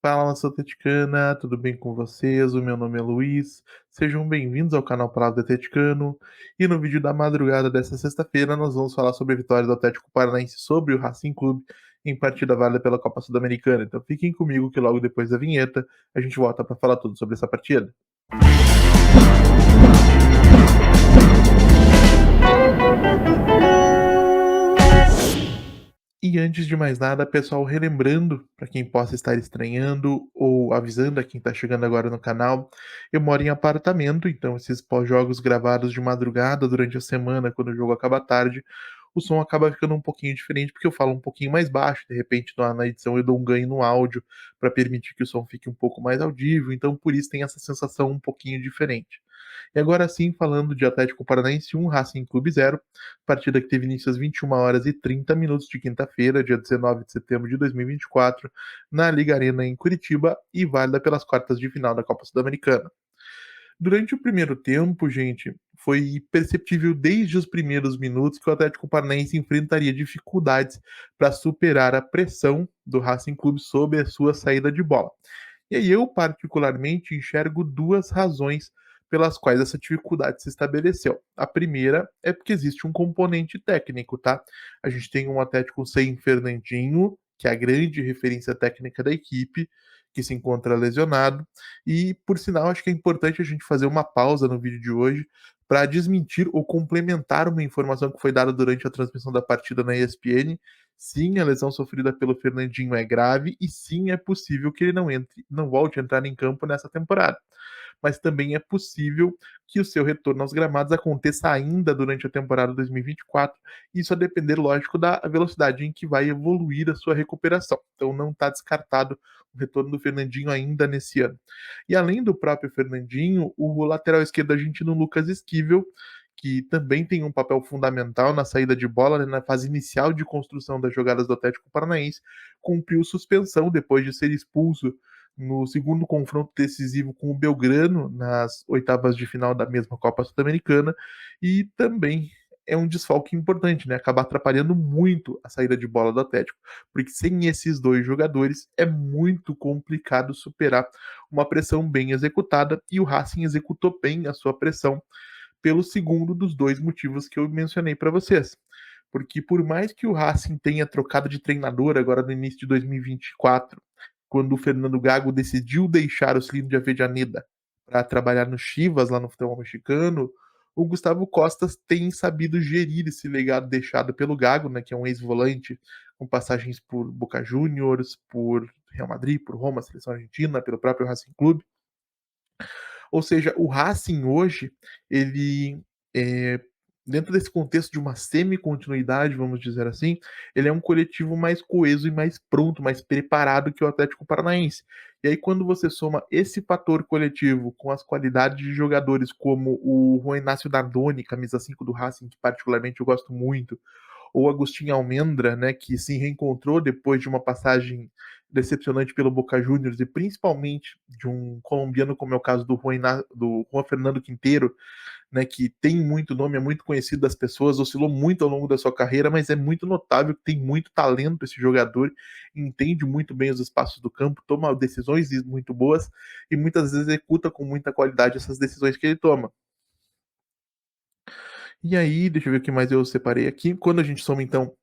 Fala, nação atleticana, tudo bem com vocês? O meu nome é Luiz. Sejam bem-vindos ao canal Palavra do Atleticano. E no vídeo da madrugada desta sexta-feira, nós vamos falar sobre a vitória do Atlético Paranaense sobre o Racing Clube em partida válida pela Copa Sul-Americana. Então fiquem comigo que logo depois da vinheta a gente volta para falar tudo sobre essa partida. E antes de mais nada, pessoal, relembrando para quem possa estar estranhando ou avisando a quem está chegando agora no canal, eu moro em apartamento, então esses pós-jogos gravados de madrugada durante a semana, quando o jogo acaba tarde, o som acaba ficando um pouquinho diferente porque eu falo um pouquinho mais baixo, de repente na edição eu dou um ganho no áudio para permitir que o som fique um pouco mais audível, então por isso tem essa sensação um pouquinho diferente. E agora sim, falando de Atlético Paranaense 1, Racing Clube 0, partida que teve início às 21h30 de quinta-feira, dia 19 de setembro de 2024, na Liga Arena em Curitiba e válida pelas quartas de final da Copa Sul-Americana. Durante o primeiro tempo, gente, foi perceptível desde os primeiros minutos que o Atlético Paranaense enfrentaria dificuldades para superar a pressão do Racing Clube sobre a sua saída de bola. E aí eu, particularmente, enxergo duas razões pelas quais essa dificuldade se estabeleceu. A primeira é porque existe um componente técnico, tá? A gente tem um Atlético sem Fernandinho, que é a grande referência técnica da equipe, que se encontra lesionado. E, por sinal, acho que é importante a gente fazer uma pausa no vídeo de hoje para desmentir ou complementar uma informação que foi dada durante a transmissão da partida na ESPN. Sim, a lesão sofrida pelo Fernandinho é grave e sim é possível que ele não volte a entrar em campo nessa temporada. Mas também é possível que o seu retorno aos gramados aconteça ainda durante a temporada 2024, isso a depender, lógico, da velocidade em que vai evoluir a sua recuperação. Então não está descartado o retorno do Fernandinho ainda nesse ano. E além do próprio Fernandinho, o lateral esquerdo argentino Lucas Esquivel, que também tem um papel fundamental na saída de bola, né, na fase inicial de construção das jogadas do Atlético Paranaense, cumpriu suspensão depois de ser expulso no segundo confronto decisivo com o Belgrano, nas oitavas de final da mesma Copa Sul-Americana, e também é um desfalque importante, né? Acaba atrapalhando muito a saída de bola do Atlético, porque sem esses dois jogadores é muito complicado superar uma pressão bem executada, e o Racing executou bem a sua pressão pelo segundo dos dois motivos que eu mencionei para vocês. Porque por mais que o Racing tenha trocado de treinador agora no início de 2024, quando o Fernando Gago decidiu deixar o cilindro de Avejaneda para trabalhar no Chivas, lá no futebol mexicano, o Gustavo Costas tem sabido gerir esse legado deixado pelo Gago, né, que é um ex-volante com passagens por Boca Juniors, por Real Madrid, por Roma, seleção argentina, pelo próprio Racing Clube. Ou seja, o Racing hoje, ele, eh, dentro desse contexto de uma semi-continuidade, vamos dizer assim, ele é um coletivo mais coeso e mais pronto, mais preparado que o Atlético Paranaense. E aí quando você soma esse fator coletivo com as qualidades de jogadores como o Juan Inácio Nardoni, camisa 5 do Racing, que particularmente eu gosto muito, ou Agostinho Almendra, né, que se reencontrou depois de uma passagem decepcionante pelo Boca Juniors e principalmente de um colombiano como é o caso do Juan Fernando Quinteiro, né, que tem muito nome, é muito conhecido das pessoas, oscilou muito ao longo da sua carreira, mas é muito notável que tem muito talento esse jogador, entende muito bem os espaços do campo, toma decisões muito boas e muitas vezes executa com muita qualidade essas decisões que ele toma. E aí, deixa eu ver o que mais eu separei aqui. Quando a gente soma, então,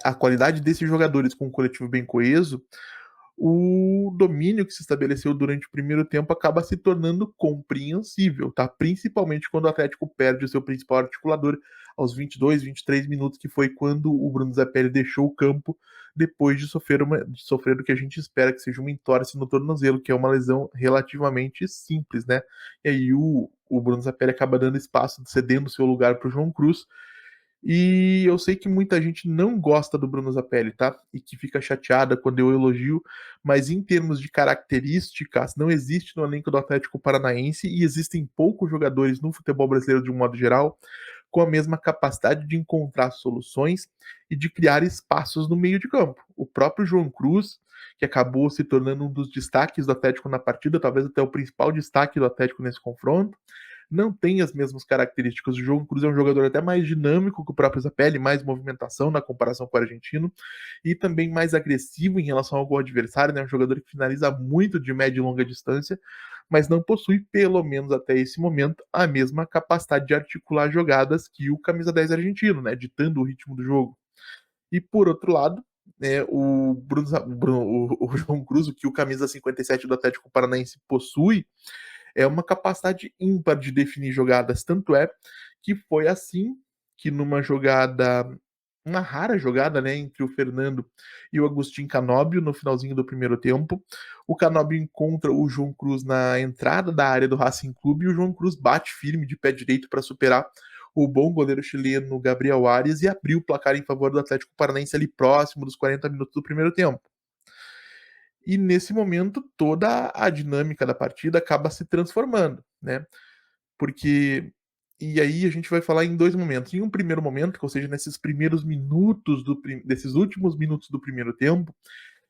a qualidade desses jogadores com um coletivo bem coeso, o domínio que se estabeleceu durante o primeiro tempo acaba se tornando compreensível, tá? Principalmente quando o Atlético perde o seu principal articulador aos 22, 23 minutos, que foi quando o Bruno Zapelli deixou o campo depois de sofrer o que a gente espera que seja uma entorse no tornozelo, que é uma lesão relativamente simples, né? E aí o Bruno Zapelli acaba dando espaço, cedendo seu lugar para o João Cruz, e eu sei que muita gente não gosta do Bruno Zapelli, tá? E que fica chateada quando eu elogio, mas em termos de características, não existe no elenco do Atlético Paranaense e existem poucos jogadores no futebol brasileiro de um modo geral com a mesma capacidade de encontrar soluções e de criar espaços no meio de campo. O próprio João Cruz, que acabou se tornando um dos destaques do Atlético na partida, talvez até o principal destaque do Atlético nesse confronto, não tem as mesmas características. O João Cruz é um jogador até mais dinâmico que o próprio Zapelli, mais movimentação na comparação com o argentino, e também mais agressivo em relação ao gol adversário, né? Um jogador que finaliza muito de média e longa distância, mas não possui, pelo menos até esse momento, a mesma capacidade de articular jogadas que o camisa 10 argentino, né? Ditando o ritmo do jogo. E por outro lado, né, o João Cruz, o que o camisa 57 do Atlético Paranaense possui, é uma capacidade ímpar de definir jogadas. Tanto é que foi assim que numa jogada, uma rara jogada, né, entre o Fernando e o Agustin Canóbio no finalzinho do primeiro tempo, o Canóbio encontra o João Cruz na entrada da área do Racing Clube e o João Cruz bate firme de pé direito para superar o bom goleiro chileno Gabriel Arias e abriu o placar em favor do Atlético Paranaense ali próximo dos 40 minutos do primeiro tempo. E nesse momento toda a dinâmica da partida acaba se transformando, né? Porque e aí a gente vai falar em 2 momentos. Em um primeiro momento, ou seja, nesses primeiros minutos desses últimos minutos do primeiro tempo,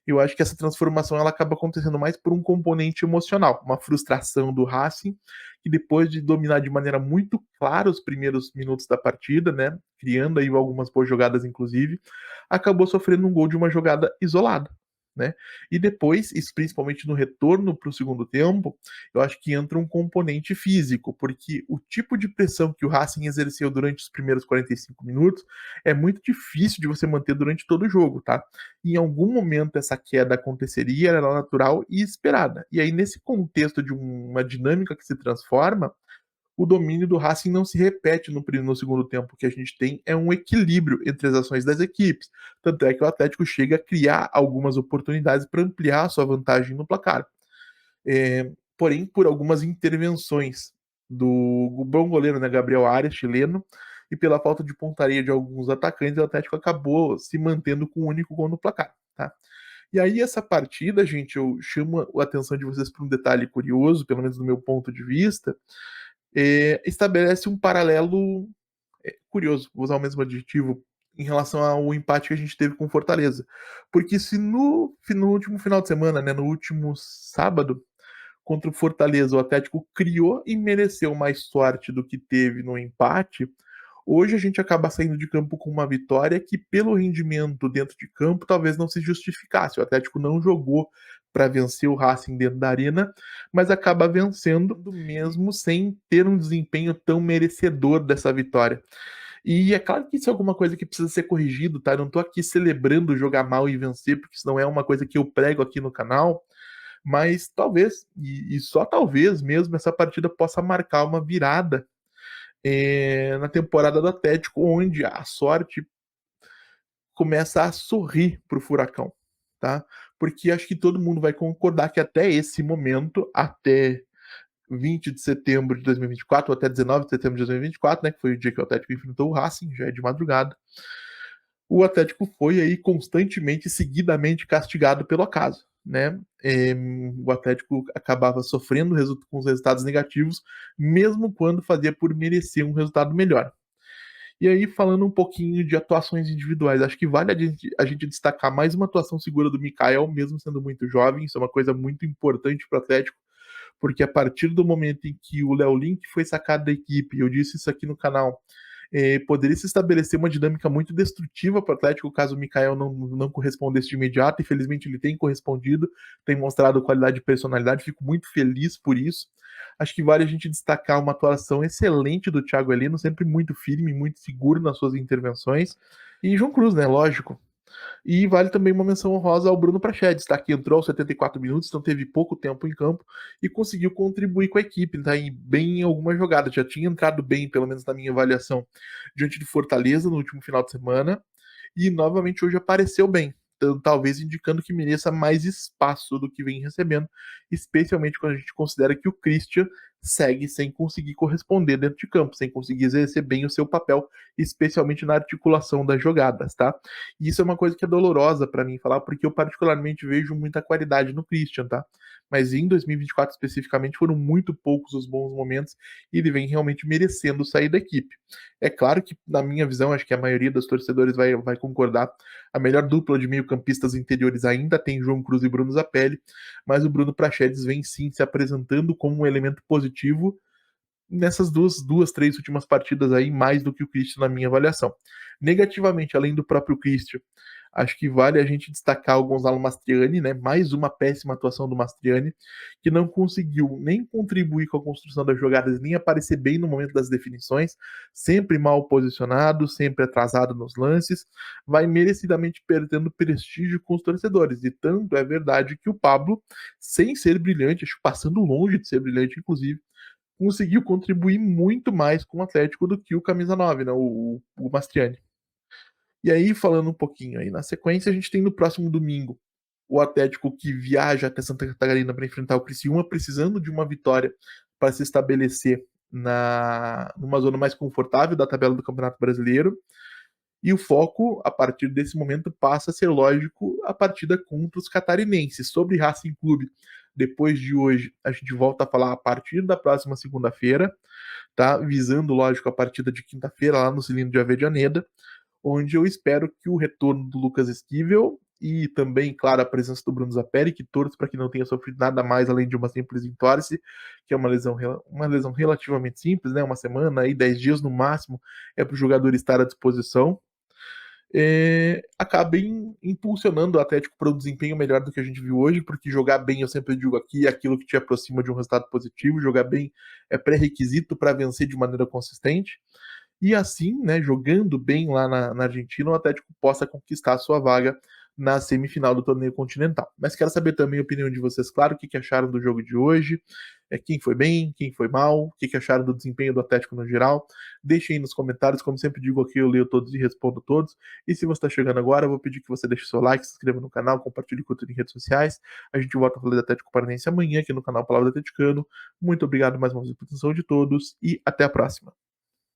eu acho que essa transformação ela acaba acontecendo mais por um componente emocional, uma frustração do Racing, que depois de dominar de maneira muito clara os primeiros minutos da partida, né, criando aí algumas boas jogadas inclusive, acabou sofrendo um gol de uma jogada isolada, né? E depois, isso principalmente no retorno para o segundo tempo, eu acho que entra um componente físico, porque o tipo de pressão que o Racing exerceu durante os primeiros 45 minutos é muito difícil de você manter durante todo o jogo, tá? Em algum momento essa queda aconteceria, era natural e esperada. E aí, nesse contexto de uma dinâmica que se transforma, o domínio do Racing não se repete no segundo tempo. O que a gente tem é um equilíbrio entre as ações das equipes. Tanto é que o Atlético chega a criar algumas oportunidades para ampliar a sua vantagem no placar. Porém, por algumas intervenções do bom goleiro, né, Gabriel Arias, chileno, e pela falta de pontaria de alguns atacantes, o Atlético acabou se mantendo com o único gol no placar. Tá? E aí, essa partida, gente, eu chamo a atenção de vocês para um detalhe curioso, pelo menos do meu ponto de vista, estabelece um paralelo curioso, vou usar o mesmo adjetivo, em relação ao empate que a gente teve com Fortaleza. Porque se no último final de semana, né, no último sábado, contra o Fortaleza, o Atlético criou e mereceu mais sorte do que teve no empate. Hoje a gente acaba saindo de campo com uma vitória que, pelo rendimento dentro de campo, talvez não se justificasse. O Atlético não jogou para vencer o Racing dentro da arena, mas acaba vencendo mesmo sem ter um desempenho tão merecedor dessa vitória. E é claro que isso é alguma coisa que precisa ser corrigido, tá? Eu não tô aqui celebrando jogar mal e vencer, porque isso não é uma coisa que eu prego aqui no canal, mas talvez, e só talvez mesmo, essa partida possa marcar uma virada na temporada do Atlético, onde a sorte começa a sorrir para o Furacão, tá? Porque acho que todo mundo vai concordar que até esse momento, até 20 de setembro de 2024, ou até 19 de setembro de 2024, né, que foi o dia que o Atlético enfrentou o Racing, já é de madrugada, o Atlético foi aí constantemente, seguidamente castigado pelo acaso, né? O Atlético acabava sofrendo com os resultados negativos, mesmo quando fazia por merecer um resultado melhor. E aí, falando um pouquinho de atuações individuais, acho que vale a gente destacar mais uma atuação segura do Mikael, mesmo sendo muito jovem, isso é uma coisa muito importante para o Atlético, porque a partir do momento em que o Léo Link foi sacado da equipe, eu disse isso aqui no canal, poderia se estabelecer uma dinâmica muito destrutiva para o Atlético caso o Mikael não correspondesse de imediato. Infelizmente, ele tem correspondido, tem mostrado qualidade de personalidade, fico muito feliz por isso. Acho que vale a gente destacar uma atuação excelente do Thiago Heleno, sempre muito firme, muito seguro nas suas intervenções. E João Cruz, né? Lógico. E vale também uma menção honrosa ao Bruno Prachedes, tá? Que entrou aos 74 minutos, então teve pouco tempo em campo e conseguiu contribuir com a equipe, tá? Bem em algumas jogadas. Já tinha entrado bem, pelo menos na minha avaliação, diante de Fortaleza no último final de semana. E novamente hoje apareceu bem. Então, talvez indicando que mereça mais espaço do que vem recebendo, especialmente quando a gente considera que o Christian segue sem conseguir corresponder dentro de campo, sem conseguir exercer bem o seu papel, especialmente na articulação das jogadas, tá? E isso é uma coisa que é dolorosa para mim falar, porque eu particularmente vejo muita qualidade no Christian, tá? Mas em 2024 especificamente foram muito poucos os bons momentos e ele vem realmente merecendo sair da equipe. É claro que, na minha visão, acho que a maioria dos torcedores vai concordar, a melhor dupla de meio-campistas interiores ainda tem João Cruz e Bruno Zapelli, mas o Bruno Prachedes vem sim se apresentando como um elemento positivo nessas duas, 3 últimas partidas aí, mais do que o Christian na minha avaliação. Negativamente, além do próprio Christian, acho que vale a gente destacar o Gonzalo Mastriani, né? Mais uma péssima atuação do Mastriani, que não conseguiu nem contribuir com a construção das jogadas, nem aparecer bem no momento das definições, sempre mal posicionado, sempre atrasado nos lances, vai merecidamente perdendo prestígio com os torcedores. E tanto é verdade que o Pablo, sem ser brilhante, acho que passando longe de ser brilhante, inclusive, conseguiu contribuir muito mais com o Atlético do que o camisa 9, né, o Mastriani. E aí, falando um pouquinho aí, na sequência, a gente tem no próximo domingo o Atlético que viaja até Santa Catarina para enfrentar o Criciúma, precisando de uma vitória para se estabelecer numa zona mais confortável da tabela do Campeonato Brasileiro. E o foco, a partir desse momento, passa a ser lógico a partida contra os catarinenses. Sobre Racing Clube, depois de hoje, a gente volta a falar a partir da próxima segunda-feira, tá? Visando, lógico, a partida de quinta-feira lá no Cilindro de Avejaneda, onde eu espero que o retorno do Lucas Esquivel e também, claro, a presença do Bruno Zapelli, que torço para que não tenha sofrido nada mais além de uma simples entorse, que é uma lesão relativamente simples, né? Uma semana e 10 dias no máximo é para o jogador estar à disposição. Acabem impulsionando o Atlético para um desempenho melhor do que a gente viu hoje, porque jogar bem, eu sempre digo aqui, é aquilo que te aproxima de um resultado positivo, jogar bem é pré-requisito para vencer de maneira consistente. E assim, né, jogando bem lá na Argentina, o Atlético possa conquistar a sua vaga na semifinal do torneio continental. Mas quero saber também a opinião de vocês, claro, o que acharam do jogo de hoje, quem foi bem, quem foi mal, o que acharam do desempenho do Atlético no geral. Deixem aí nos comentários, como sempre digo aqui, eu leio todos e respondo todos. E se você está chegando agora, eu vou pedir que você deixe seu like, se inscreva no canal, compartilhe conteúdo em redes sociais. A gente volta a falar do Atlético Paranaense amanhã aqui no canal Palavra Atleticano. Muito obrigado mais uma vez pela atenção de todos e até a próxima.